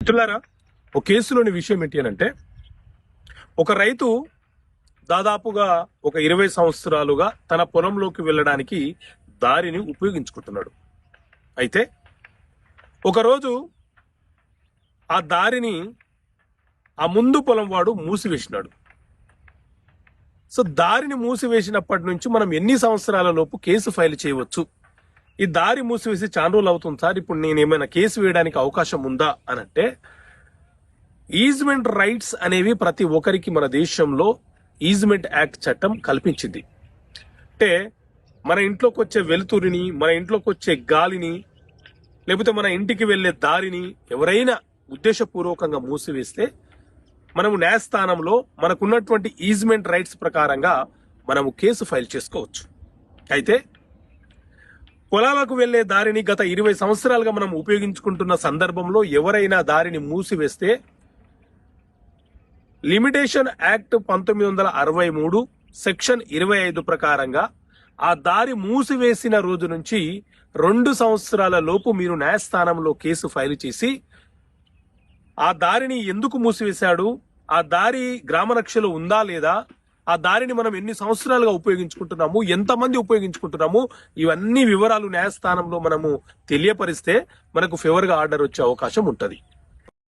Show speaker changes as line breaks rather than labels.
మిత్రులారా, ఒక కేసులోని విషయం ఏంటి అని అంటే, ఒక రైతు దాదాపుగా ఒక 20 సంవత్సరాలుగా తన పొలంలోకి వెళ్ళడానికి దారిని ఉపయోగించుకుంటున్నాడు. అయితే ఒకరోజు ఆ దారిని ఆ ముందు పొలం వాడు మూసివేసినాడు. సో దారిని మూసివేసినప్పటి నుంచి మనం ఎన్ని సంవత్సరాల లోపు కేసు ఫైల్ చేయవచ్చు? ఈ దారి మూసివేసి చాలా రోజులు అవుతుంది సార్, ఇప్పుడు నేను ఏమైనా కేసు వేయడానికి అవకాశం ఉందా అని అంటే, ఈజ్మెంట్ రైట్స్ అనేవి ప్రతి ఒక్కరికి మన దేశంలో ఈజ్మెంట్ యాక్ట్ చట్టం కల్పించింది. అంటే మన ఇంట్లోకి వచ్చే వెలుతురిని, మన ఇంట్లోకి వచ్చే గాలిని, లేకపోతే మన ఇంటికి వెళ్లే దారిని ఎవరైనా ఉద్దేశపూర్వకంగా మూసివేస్తే మనము న్యాయస్థానంలో మనకున్నటువంటి ఈజ్మెంట్ రైట్స్ ప్రకారంగా మనము కేసు ఫైల్ చేసుకోవచ్చు. అయితే పొలాలకు వెళ్లే దారిని గత 20 సంవత్సరాలుగా మనం ఉపయోగించుకుంటున్న సందర్భంలో ఎవరైనా దారిని మూసివేస్తే లిమిటేషన్ యాక్ట్ 1963 సెక్షన్ 25 ప్రకారంగా ఆ దారి మూసివేసిన రోజు నుంచి 2 సంవత్సరాల లోపు మీరు న్యాయస్థానంలో కేసు ఫైల్ చేసి ఆ దారిని ఎందుకు మూసివేశాడు, ఆ దారి గ్రామ రక్షలో ఉందా లేదా, ఆ దారిని మనం ఎన్ని సంవత్సరాలుగా ఉపయోగించుకుంటున్నాము, ఎంతమంది ఉపయోగించుకుంటున్నాము, ఇవన్నీ వివరాలు న్యాయస్థానంలో మనము తెలియపరిస్తే మనకు ఫేవర్గా ఆర్డర్ వచ్చే అవకాశం ఉంటుంది.